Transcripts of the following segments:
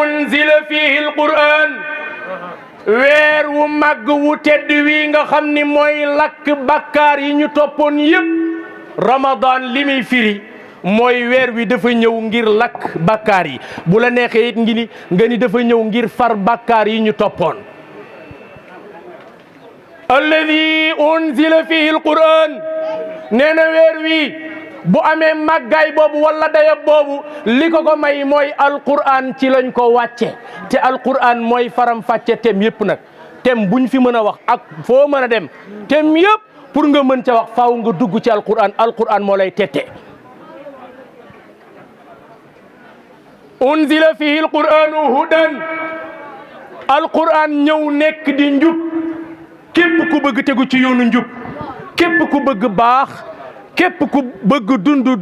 unzila fihi alquran weer wu màgg wu tedd wi nga xam ni mooy lakk bakkaar yi ñu toppoon yépp ramadan li muy firi mooy weer wi dafa ñëw ngir lakk bakkaar yi bu la neexee it nga ni dafa ñëw ngir far bakkaar yi ñu toppoon alladi unzila fihi alquran nee na weer wi bu amee màggaay boobu wala dayab boobu li ko may mooy alquran ci lañ ko wàcce te alquran mooy faram fàcce tem yëpp nag tem buñ fi mën a wax ak foo mën a dem tem yëpp pour nga mën ca wax faaw nga dugg ci alquran moo lay tette unzila fihi alquranu hudan alquran ñëw nekk di njub képp ku bëgg tegu ci yoonu njub képp ku bëgg baax képp ku bëgg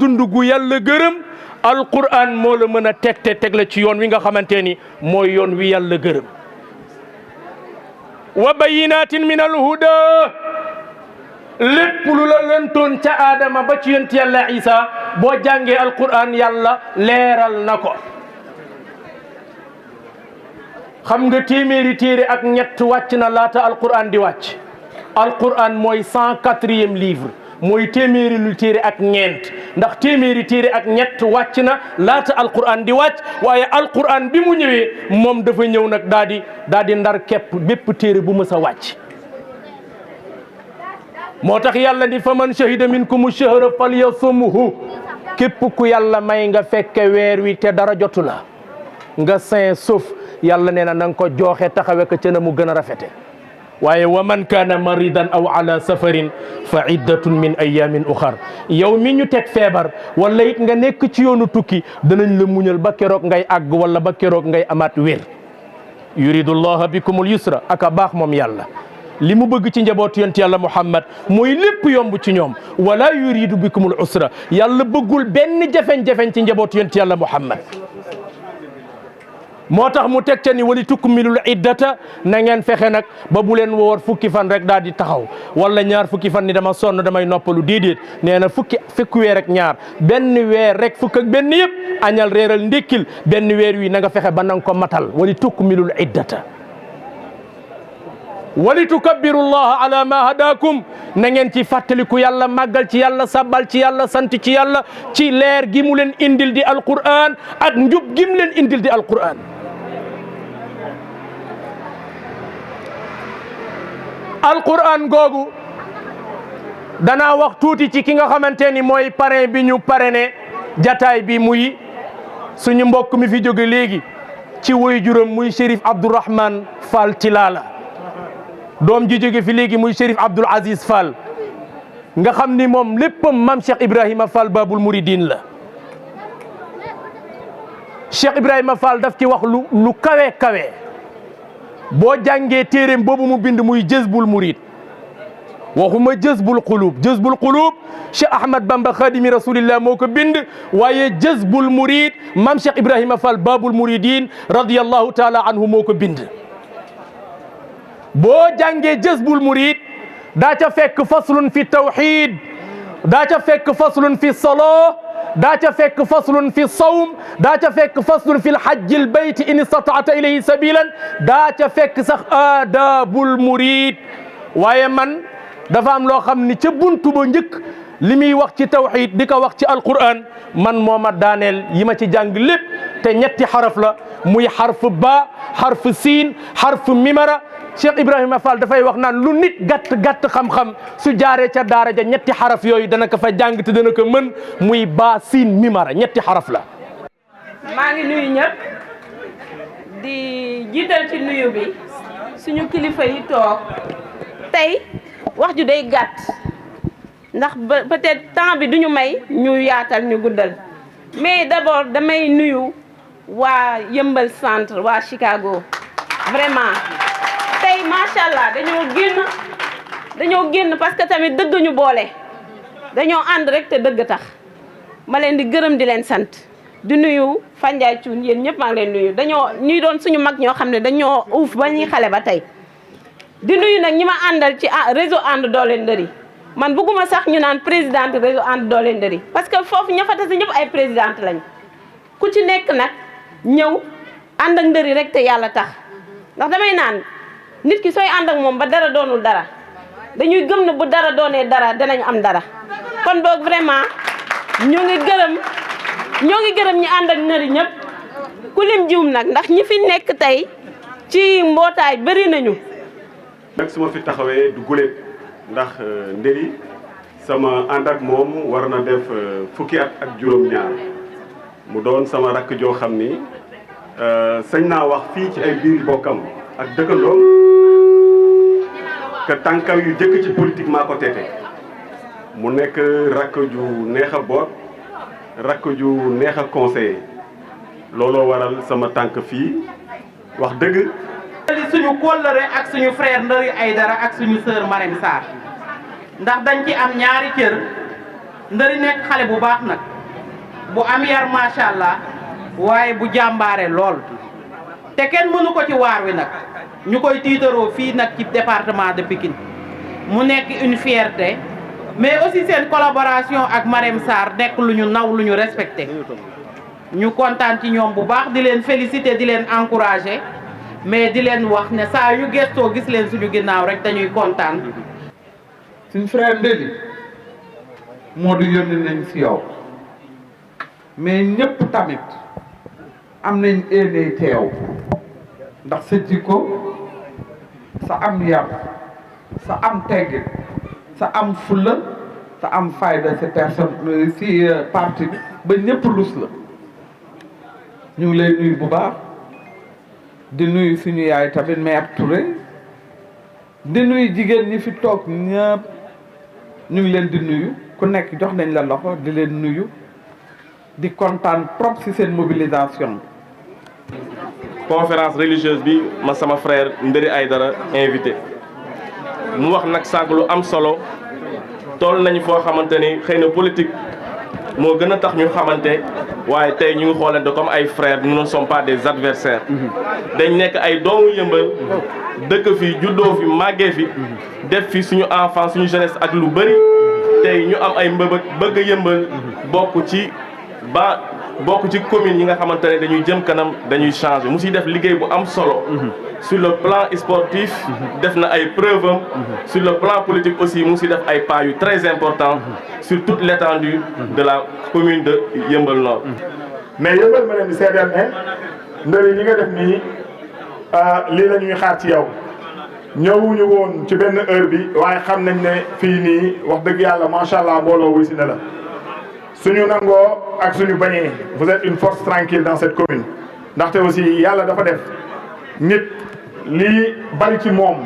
dund gu yàlla gërëm alquran moo la mën a teg la ci yoon wi nga xamante ni mooy yoon wi yàlla gërëm wa bayinatin min alhuda lépp lu la lëntoon ca Adama ba ci yonent yàlla Isa boo jàngee alquran yàlla leeral na ko xam nga téeméeri téere ak ñett wàcc na laata alquran di wàcc alquran mooy 104e livre mooy téeméeri lu téere ak ñeent ndax téeméeri téere ak ñett wàcc na laata alquran di wàcc waaye alquran bi mu ñëwee moom dafa ñëw nag daa di ndar képp bépp téere bu mës a wàcc moo tax yàlla ni fa man shahida minkumu shahra falyasumhu képp ku yàlla may nga fekke weer wi te dara jotu la nga sain sauf yàlla nee na nga ko jooxe taxawe ko ca na mu gën a rafete waaye wa man kaana maridan aw ala safarin fa iddatun min ayamin uxar yow mi ñu teg feebar wala it nga nekk ci yoonu tukki danañ la muñal ba keroog ngay àgg wala ba keroog ngay amaat wér yuridu llaha bikumul yusra aka baax moom yàlla li mu bëgg ci njaboot yonent yàlla Muhammad mooy lépp yomb ci ñoom wala yuridu bikumul usra yàlla bëggul benn jafeñ-jafeñ ci njaboot yonent yàlla Muhammad moo tax mu teg ca ni wali tukmilul iddata na ngeen fexe nag ba bu leen woor fukki fan rek daal di taxaw wala ñaar fukki fan ni dama sonn damay noppalu déedéet nee na fukki weer ak ñaar benn weer rek fukk ak benn yëpp añal reeral ndékkil benn weer wi na nga fexe ba nanga ko matal wali tukmilul iddata wali tukabbiru llaha ala ma hadakum na ngeen ci fàttaliku yàlla màggal ci yàlla sabbal ci yàlla sant ci yàlla ci leer gi mu leen indil di alquran ak njub gi mu leen indil di alquran alquran googu danaa wax tuuti ci ki nga xamante ni mooy parrain bi ñu parrainé jataay bi muy suñu mbokk mi fi jóge léegi ci woy juróom muy Chérif Abdourahmane Fall Tilala doom ji jóge fi léegi muy Chérif Abdoul Aziz Fall nga xam ni moom léppam mam Cheikh Ibrahima Fall Babul Mouridine la Cheikh Ibrahima Fall daf ci wax lu kawe boo jàngee téeréem boobu mu bind muy Jazbul Murid waxuma Jazbul Qulub Cheikh Ahmad Bamba Khadimi Rasulillah moo ko bind waaye Jazbul Murid mam Cheikh Ibrahima Fall Babul Mouridine radiyallahu taala anhu moo ko bind boo jàngee Jazbul Murid daa ca fekk faslun fi tawhid daa ca fekk faslun fi sala daa ca fekk faslun fi sawm daa ca fekk faslun fi lhajjil bayti in istataata ilayhi sabilan daa ca fekk sax aadabul murid waaye man dafa am loo xam ni ca buntu ba njëkk li muy wax ci tawhid di ko wax ci alquran man mooma daaneel yi ma ci jàng lépp te ñetti xaraf la muy xarf ba xarf siin xarf mimara Cheikh Ibrahima Fall dafay wax naan lu nit gàtt xam-xam su jaaree ca daara ja ñetti xaraf yooyu dana ko fa jàng te dana ko mën muy ba siin mimara ñetti xaraf la. maa ngi nuyu ñëpp di jiital ci nuyu bi suñu kilifa yi toog tey wax ju day gàtt ndax peut-être temps bi duñu may ñu yaatal ñu guddal mais d'abord damay nuyu waa Yëmbal Centre waa Chicago vraiment. tey macha allah dañoo génn parce que tamit dëgg ñu boole dañoo ànd rek te dëgg tax ma leen di gërëm di leen sant di nuyu Fandiaye Thioune yéen ñëpp maa ngi leen nuyu ñuy doon suñu mag ñoo xam ne dañoo uuf ba ñuy xale ba tey di nuyu nag ñi ma àndal ci réseau ànd doole ndëri man bëgguma sax ñu naan présidente réseau ànd doole ndëri parce que foofu ña fa tase ñëpp ay présidente lañ ku ci nekk nag ñëw ànd ak ndëri rek te yàlla tax ndax damay naan nit ki sooy ànd ak moom ba dara doonul dara dañuy gëm ne bu dara doonee dara danañ am dara kon boog vraiment ñoo ngi gërëm ñi ànd ak ndëri ñëpp ku lim jiwum nag ndax ñi fi nekk tey ci mbootaay bëri nañu. nag su ma fi taxawee du guléet ndax ndëri sama ànd ak moom war na def fukki at ak juróom-ñaar mu doon sama rakk joo xam ni sañ naa wax fii ci ay biir bokkam ak dëkkandoom que tànkam yu jëkk ci politique maa ko teete mu nekk rakk ju neex a boot rakk ju neex a conseiller looloo waral sama tànk fii wax dëgg. li suñu kóllëre ak suñu frère Ndari Aidara ak suñu sœur Marème Sarr ndax dañ ci am ñaari cër Ndari nekk xale bu baax nag bu am yar macha allah waaye bu jàmbaare lool te kenn mënu ko ci waar wi nag ñu koy tiitaroo fii nag ci département de Pikine mu nekk une fierté mais aussi seen collaboration ak Marème Sarr nekk lu ñu naw lu ñu respecté ñu kontaan ci ñoom bu baax di leen féliciter di leen encourager mais di leen wax ne saa yu gestoo gis leen suñu ginnaaw rek dañuy kontaan. suñ frère Ndéli moo du yónni nañ si yow mais ñëpp tamit am nañ éene teew ndax sa jikko sa am yar sa am teggin sa am fulla sa am fayda si personne si parti bi ba ñëpp lus la ñu ngi lay nuyu bu baax di nuyu suñu yaay tamit mère Touré di nuyu jigéen ñi fi toog ñëpp ñu ngi leen di nuyu ku nekk jox nañ la loxo di leen nuyu di kontaan trop ci seen mobilisation. conférence religieuse bi ma sama frère Ndari Aidara invité mu wax nag sànq lu am solo toll nañu foo xamante ni xëy na politique moo gën a tax ñu xamante waaye tey ñu ngi xoolante comme ay frères nous ne sommes pas des adversaires dañ nekk ay doomu Yëmbal dëkk fi juddoo fi màggee fi def fi suñu enfance suñu jeunesse ak lu bëri tey ñu am ay mbëbët bëgg a Yëmbal bokk ci commune yi nga xamante ne dañuy jëm kanam dañuy changer mu siy def liggéey bu am solo sur le plan sportif def na ay preuves am sur le plan politique aussi mu si def ay pas yu très important sur toute l'étendue de la commune de Yeumbeul Nord. mais Yeumbeul ma leen di seedeel ne Ndari li nga def nii lii la ñuy xaar ci yow ñëwuñu woon ci benn heure bi waaye xam nañ ne fii nii wax dëgg yàlla macha allah mbooloo wuy si ne la suñu nangoo ak suñu bañee vous êtes une force tranquille dans cette commune ndaxte aussi yàlla dafa def nit lii bari ci moom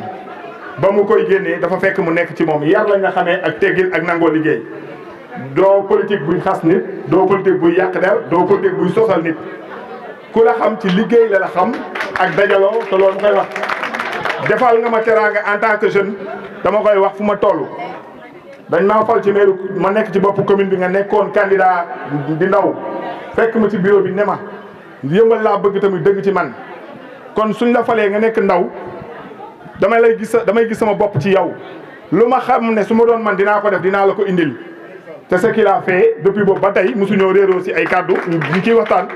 ba mu koy génnee dafa fekk mu nekk ci moom yar lañ nga xamee ak teggin ak nangoo liggéey doo politique buy xas nit doo politique buy yàq der doo politique buy sosal nit ku la xam ci liggéey la xam ak dajaloo te loolu koy wax defal nga ma teraanga en tant que jeune dama koy wax fu ma toll dañ maa fal ci meeru ma nekk ci bopp commune bi nga nekkoon candidat di ndaw fekk ma ci bureau bi ne ma Yeumbeul laa bëgg tamit dëgg ci man kon suñ la falee nga nekk ndaw damay gis sama bopp ci yow lu ma xam ne su ma doon man dinaa ko def dinaa la ko indil te ce qu'il a fait depuis boobu ba tey mosuñoo réeroo si ay kàddu ñu ciy waxtaan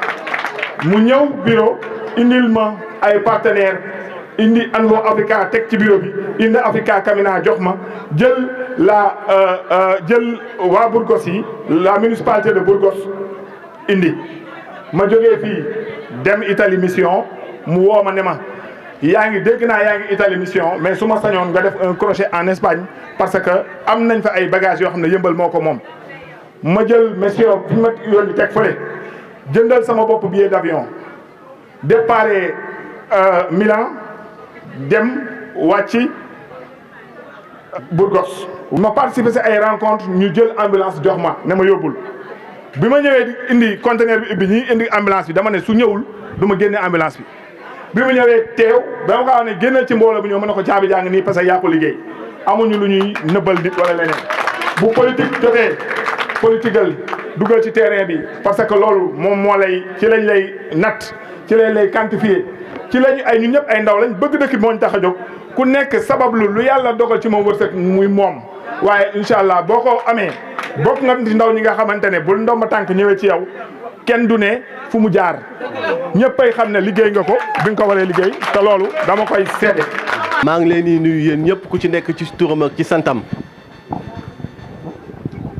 mu ñëw bureau indil ma ay partenaires indi Anvo Africa teg ci bureau bi indi Africa Camina jox ma jël waa Burgos yi la municipalité de Burgos indi ma jógee fii dem Italie mission mu woo ma ne ma yaa ngi dégg naa yaa ngi Italie mission mais su ma sañoon nga def un crochet en Espagne parce que am nañ fa ay bagages yoo xam ne Yeumbeul moo ko moom ma jël mission fi ma yónni teg fële jëndal sama bopp billet d'avion départ Milan dem wàcci Burgos ma participé si ay rencontre ñu jël ambulance jox ma ne ma yóbbul bi ma ñëwee di indi conteneur bi ubbi ñuy indi ambulance bi dama ne su ñëwul du ma génne ambulance bi ma ñëwee teew dama ko wax ne génnal ci mbooloo bi ñëw mën na ko caabi jàng nii parce que yaa ko liggéey amuñu lu ñuy nëbbal nit wala leneen bu politique jotee politiqueal dugal ci terrain bi parce que loolu moom moo lay ci lañ lay natt ci lañ lay quantifier ci lañu ay ñun ñëpp ay ndaw lañ bëgg dëkk bi moo ñu tax a jóg ku nekk sabablu lu yàlla dogal ci moom wërsëg muy moom waaye incha allah boo ko amee bokk nga ci ndaw ñi nga xamante ne bul ndomba tànk ñëwee ci yow kenn du ne fu mu jaar ñëppay xam ne liggéey nga ko bi nga ko waree liggéey te loolu dama koy seede. maa ngi leen di nuyu yéen ñëpp ku ci nekk ci turam ak ci santam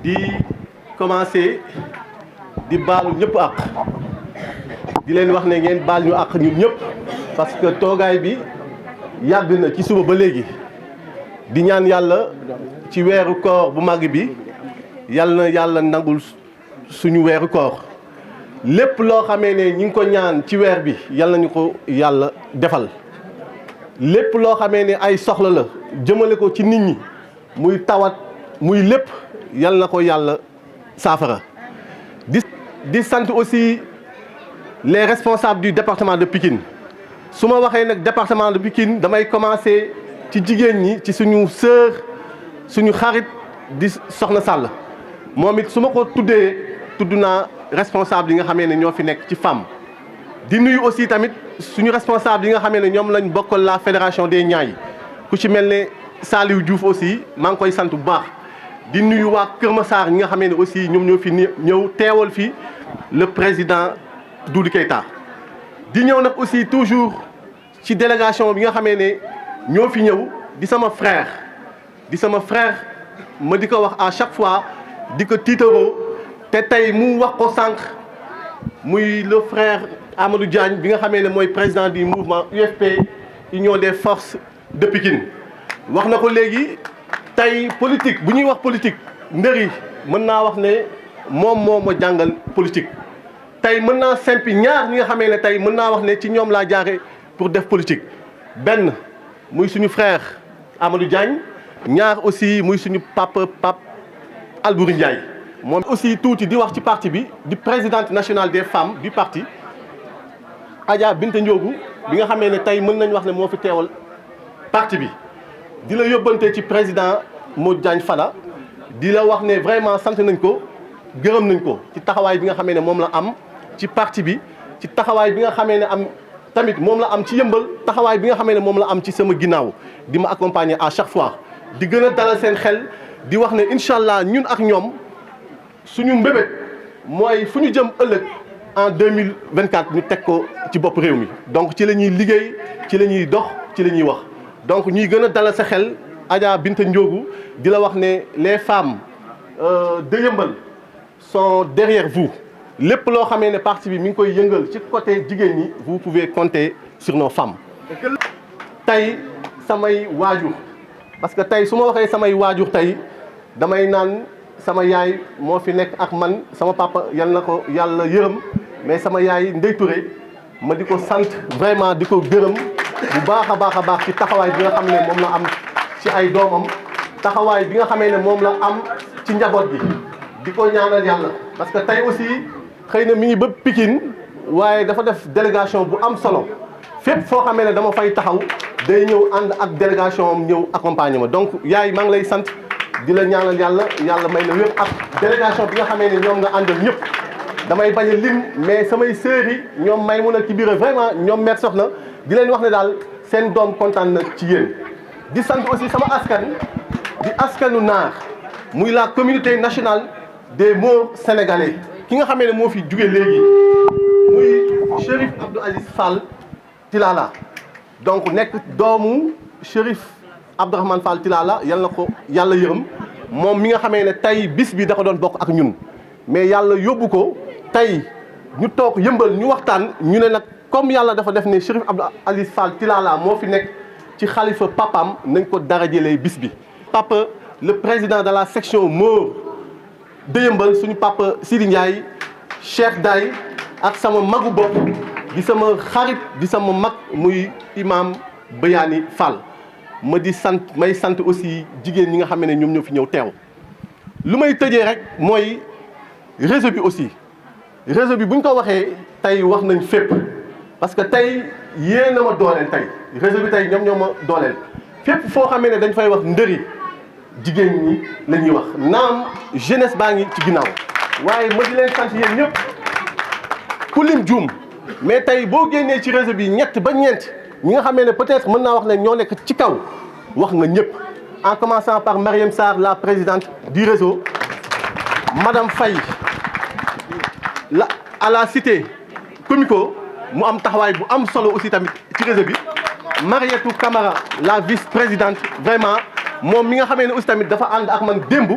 di commencer di baalu ñëpp ak di leen wax ne ngeen baal ñu ak ñun ñëpp parce que toogaay bi yàgg na ci suba ba léegi di ñaan yàlla ci weeru koor bu màgg bi yàlla na yàlla nangul suñu weeru koor lépp loo xamee ne ñi ngi ko ñaan ci weer bi yàlla nañu ko yàlla defal lépp loo xamee ne ay soxla la jëmale ko ci nit ñi muy tawat muy lépp yàlla na ko yàlla saafara di sant aussi les responsables du département de Pikine su ma waxee nag département de Pikine damay commencer ci jigéen ñi ci suñu sœur suñu xarit di Soxna Sall moom it su ma ko tuddee tudd naa responsable yi nga xamee ne ñoo fi nekk ci femme di nuyu aussi tamit suñu responsable yi nga xamee ne ñoom lañ bokkal la fédération des Niayes ku ci mel ne Saliou Diouf aussi maa ngi koy sant bu baax di nuyu waa Kër Massar ñi nga xamee ne aussi ñoom ñoo fi ñëw teewal fi le président Doudou Keita di ñëw nag aussi toujours ci délégation bi nga xamee ne ñoo fi ñëw di sama frère ma di ko wax à chaque fois di ko tiitaroo te tey mu wax ko sànq muy le frère Amadou Diagne bi nga xamee ne mooy président du mouvement UFP Union des forces de Pikine wax na ko léegi tey politique bu ñuy wax politique ndëri mën naa wax ne moom moo ma jàngal politique tey mën naa simpi ñaar ñi nga xamee ne tey mën naa wax ne ci ñoom laa jaare pour def politique benn muy suñu frère Amadou Diagne ñaar aussi muy suñu Pape Albouri Ndiaye moom aussi tuuti di wax ci parti bi di présidente nationale des femmes du parti Adja Binta Ndiogu bi nga xamee ne tey mën nañu wax ne moo fi teewal parti bi di la yóbbante ci président Modou Diagne Fada di la wax ne vraiment sant nañ ko gërëm nañ ko ci taxawaay bi nga xamee ne moom la am ci parti bi ci taxawaay bi nga xamee ne am tamit moom la am ci yëmbal taxawaay bi nga xamee ne moom la am ci sama ginnaaw di ma accompagner à chaque fois di gën a dalal seen xel di wax ne incha allah ñun ak ñoom suñu mbébét mooy fu ñu jëm ëllëg en 2024 ñu teg ko ci bopp réew mi donc ci la ñuy liggéey ci la ñuy dox ci la ñuy wax donc ñuy gën a dalal sa xel Adja Binta Ndiogu di la wax ne les femmes de Yeumbeul sont derrière vous lépp loo xamee ne parti bi mi ngi koy yëngal ci côté jigéen ñi vous pouvez compter sur nos femmes. tey samay waajur parce que tey su ma waxee samay waajur tey damay naan sama yaay moo fi nekk ak man sama papa yal na ko yàlla yërëm mais sama yaay Ndeye Touré ma di ko sant vraiment di ko gërëm bu baax a baax ci taxawaay bi nga xam ne moom la am ci ay doomam taxawaay bi nga xamee ne moom la am ci njaboot gi di ko ñaanal yàlla parce que tey aussi xëy na mi ngi ba Pikine waaye dafa def délégation bu am solo fépp foo xamee ne dama fay taxaw day ñëw ànd ak délégation am ñëw accompagner ma donc yaay maa ngi lay sant di la ñaanal yàlla may la wépp ak délégation bi nga xamee ne ñoom nga àndal ñëpp damay bañ a lim mais samay sœurs yi ñoom may mun a ci biir vraiment ñoom mère soxna di leen wax ne daal seen doom kontaan na ci yéen di sant aussi sama askan di askanu naar muy la communauté nationale des Maures sénégalais ki nga xamee ne moo fi jóge léegi muy Chérif Abdou Aziz Fall Tilala donc nekk doomu Chérif Abdourahmane Fall Tilala yal na ko yàlla yërëm moom mi nga xamee ne tey bis bi da ko doon bokk ak ñun mais yàlla yóbbu ko tey ñu toog yëmbal ñu waxtaan ñu ne nag comme yàlla dafa def ne Chérif Abdou Aziz Fall Tilala moo fi nekk ci xalifa papam nañ ko darajalee bis bi. papa le président de la section Maures de Yeumbeul suñu papa Sidi Ndiaye Cheikh Day ak sama magu bopp di sama xarit di sama mag muy imam Bayani Fall ma di may sant aussi jigéen ñi nga xam ne ñoom ñoo fi ñëw teew. lu may tëjee rek mooy réseau bi aussi réseau bi bu ñu ko waxee tey wax nañ fépp parce que tey yéen a ma dooleel tey réseau bi tey ñoom ñoo ma dooleel fépp foo xamee ne dañ fay wax ndëri jigéen ñi la ñuy wax naam jeunesse baa ngi ci ginnaaw waaye ma di leen sant yéen ñëpp ku lim juum mais tey boo génnee ci réseau bi ñett ba ñeent ñi nga xamee ne peut-être mën naa wax ne ñoo nekk ci kaw wax nga ñëpp en commençant par Mariam Sarr la présidente du réseau madame Faye à la cité Comico mu am taxawaay bu am solo aussi tamit ci réseau bi Marietou Camara la vice-présidente vraiment moom mi nga xamee ne aussi tamit dafa ànd ak man démb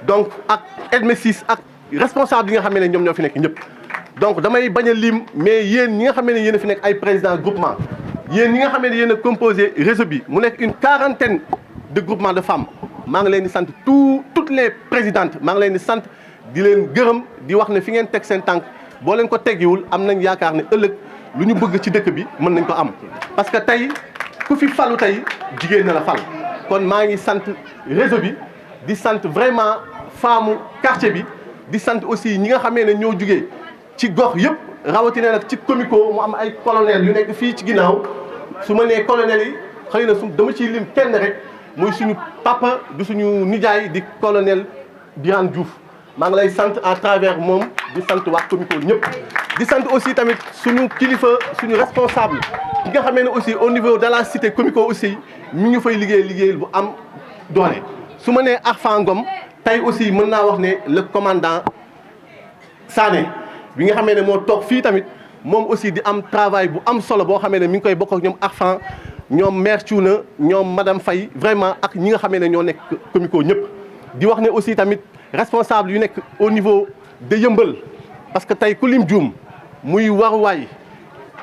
donc ak Edmesis ak responsable yi nga xamee ne ñoom ñoo fi nekk ñëpp donc damay bañ a lim mais yéen ñi nga xamee ne yéen a fi nekk ay président groupement yéen ñi nga xamee ne yéen a composé réseau bi mu nekk une quarantaine de groupements de femmes maa ngi leen di sant toutes les présidentes maa ngi leen di sant di leen gërëm di wax ne fi ngeen teg seen tànk boo leen ko teggiwul am nañ yaakaar ne ëllëg lu ñu bëgg ci dëkk bi mën nañ ko am parce que tey ku fi falu tey jigéen na la fal kon maa ngi sant réseau bi di sant vraiment femme quartier bi di sant aussi ñi nga xamee ne ñoo jugee ci gox yëpp rawatina nag ci Comico mu am ay colonel yu nekk fii ci ginnaaw su ma nee colonel yi xëy na dama ciy lim kenn rek muy suñu papa du suñu nijaay di colonel Birane Diouf maa ngi lay sant à travers moom di sant waa Comico ñëpp di sant aussi tamit suñu kilifa suñu responsable ki nga xamee ne aussi au niveau de la cité Comico aussi mi ngi fay liggéey bu am doole su ma nee Arfan Ngom tey aussi mën naa wax ne le commandant Sané bi nga xamee ne moo toog fii tamit moom aussi di am travail bu am solo boo xamee ne mi ngi koy bokk ak ñoom Arfan ñoom maire Thiouna ñoom madame Faye vraiment ak ñi nga xamee ne ñoo nekk Comico ñëpp di wax ne aussi tamit responsable yu nekk au niveau de Yëmbal parce que tey ku lim juum muy waruwaay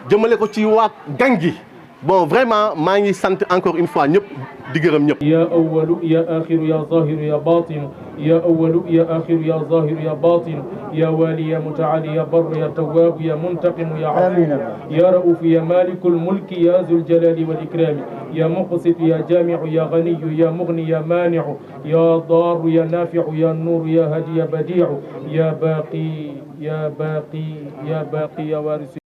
jëmale ko ci waa gang gi bon vraiment maa ngi sant encore une fois ñëpp di gërëm ñëpp. ya awwalu ya axiru ya zahiru ya batinu ya awwalu ya axiru ya zahiru ya batinu ya wali ya mutaali ya barru ya tawaabu ya muntaqimu ya afuwu ya raufu ya maliku lmulki ya zul jalali wal ikrami ya muqsitu ya jamiu ya ganiyu ya mugni ya maniu ya daru ya nafiu ya nuru ya hadi ya badiu ya baqi ya baqi ya baqi ya warisi